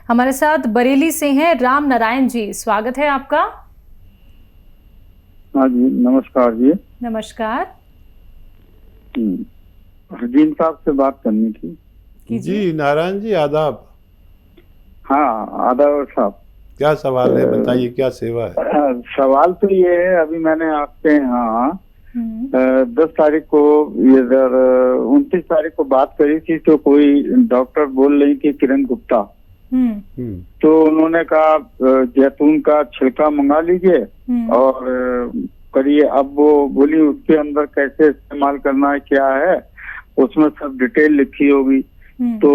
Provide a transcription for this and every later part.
हमारे साथ बरेली से हैं राम नारायण जी, स्वागत है आपका। हाँ जी, नमस्कार जी। नमस्कार। हरदीन साहब से बात करनी थी। जी नारायण जी, आदाब। हाँ, आदाब साहब। क्या सवाल है, बताइए, क्या सेवा है? सवाल तो ये है, अभी मैंने आपके यहाँ 10 तारीख को, इधर 29 तारीख को बात करी थी, तो कोई डॉक्टर बोल रही थी, किरण गुप्ता। तो उन्होंने कहा जैतून का छिलका मंगा लीजिए और करिए। अब वो बोली उसके अंदर कैसे इस्तेमाल करना है, क्या है, उसमें सब डिटेल लिखी होगी। तो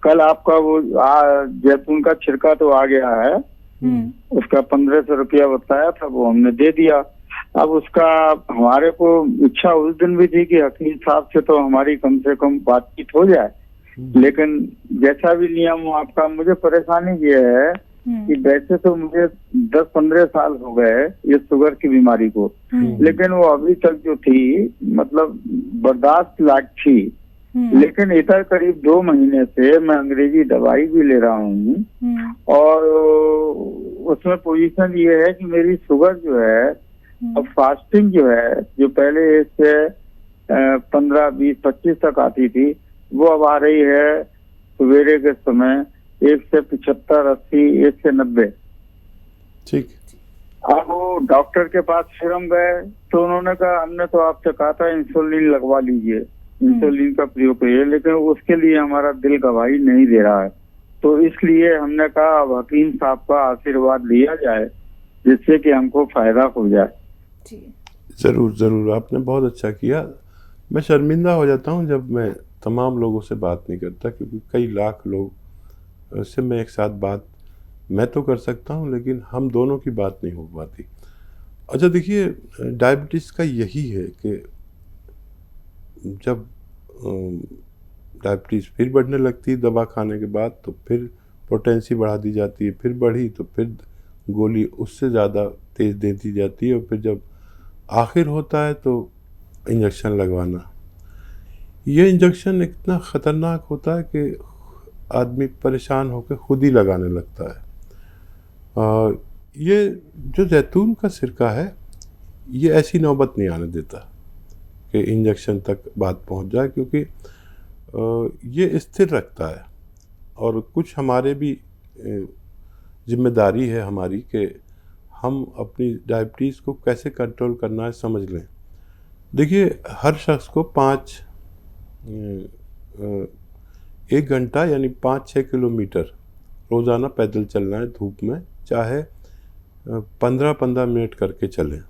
कल आपका वो जैतून का छिलका तो आ गया है, उसका 1500 रुपया बताया था, वो हमने दे दिया। अब उसका हमारे को इच्छा उस दिन भी थी कि हकीम साहब से तो हमारी कम से कम बातचीत हो जाए, लेकिन जैसा भी नियम हो आपका, मुझे परेशानी ये है कि वैसे तो मुझे 10-15 साल हो गए ये शुगर की बीमारी को, लेकिन वो अभी तक जो थी मतलब बर्दाश्त लायक थी। लेकिन इधर करीब 2 महीने से मैं अंग्रेजी दवाई भी ले रहा हूँ और उसमें पोजीशन ये है कि मेरी शुगर जो है अब फास्टिंग जो है, जो पहले से 15, 20, 25 तक आती थी, वो अब आ रही है सवेरे के समय 1 से 75, 80, 1 से 90। ठीक। अब वो डॉक्टर के पास फिर हम गए तो उन्होंने कहा हमने तो आपसे कहा था इंसुलिन लगवा लीजिए, इंसुलिन का प्रयोग करिए, लेकिन उसके लिए हमारा दिल गवाही नहीं दे रहा है। तो इसलिए हमने कहा अब हकीम साहब का आशीर्वाद लिया जाए, जिससे कि हमको फायदा हो जाए। जरूर जरूर, आपने बहुत अच्छा किया। मैं शर्मिंदा हो जाता हूँ जब मैं तमाम लोगों से बात नहीं करता, क्योंकि कई लाख लोग से मैं एक साथ बात मैं तो कर सकता हूँ, लेकिन हम दोनों की बात नहीं हो पाती। अच्छा देखिए, डायबिटीज़ का यही है कि जब डायबिटीज़ फिर बढ़ने लगती है दवा खाने के बाद, तो फिर पोटेंसी बढ़ा दी जाती है, फिर बढ़ी तो फिर गोली उससे ज़्यादा तेज़ दे दी जाती है, और फिर जब आखिर होता है तो इंजेक्शन लगवाना। ये इंजेक्शन इतना ख़तरनाक होता है कि आदमी परेशान होकर खुद ही लगाने लगता है। ये जो जैतून का सिरका है, ये ऐसी नौबत नहीं आने देता कि इंजेक्शन तक बात पहुंच जाए, क्योंकि ये स्थिर रखता है। और कुछ हमारे भी जिम्मेदारी है हमारी कि हम अपनी डायबिटीज़ को कैसे कंट्रोल करना है समझ लें। देखिए, हर शख्स को 1 घंटा यानी 5-6 किलोमीटर रोज़ाना पैदल चलना है धूप में, चाहे 15-15 मिनट करके चलें।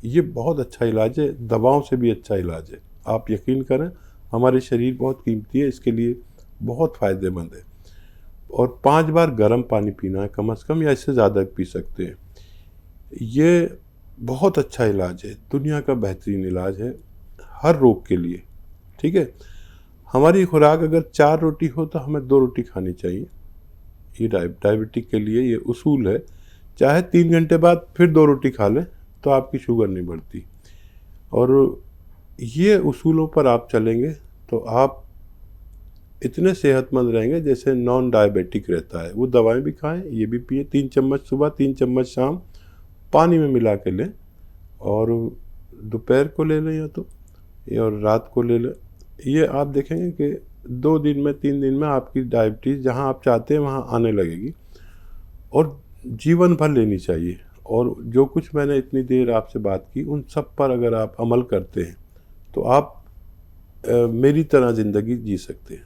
ये बहुत अच्छा इलाज है, दवाओं से भी अच्छा इलाज है। आप यकीन करें, हमारे शरीर बहुत कीमती है, इसके लिए बहुत फ़ायदेमंद है। और 5 बार गर्म पानी पीना है कम से कम, या इससे ज़्यादा पी सकते हैं। ये बहुत अच्छा इलाज है, दुनिया का बेहतरीन इलाज है हर रोग के लिए। ठीक है, हमारी खुराक अगर 4 रोटी हो तो हमें 2 रोटी खानी चाहिए। ये डायबिटिक के लिए ये उसूल है। चाहे 3 घंटे बाद फिर 2 रोटी खा लें तो आपकी शुगर नहीं बढ़ती। और ये उसूलों पर आप चलेंगे तो आप इतने सेहतमंद रहेंगे जैसे नॉन डायबिटिक रहता है। वो दवाएं भी खाएं, ये भी पिए। 3 चम्मच सुबह, 3 चम्मच शाम पानी में मिला के लें, और दोपहर को ले लें या तो, और रात को ले लें। ये आप देखेंगे कि 2 दिन में, 3 दिन में आपकी डायबिटीज़ जहाँ आप चाहते हैं वहाँ आने लगेगी, और जीवन भर लेनी चाहिए। और जो कुछ मैंने इतनी देर आपसे बात की, उन सब पर अगर आप अमल करते हैं तो आप मेरी तरह ज़िंदगी जी सकते हैं।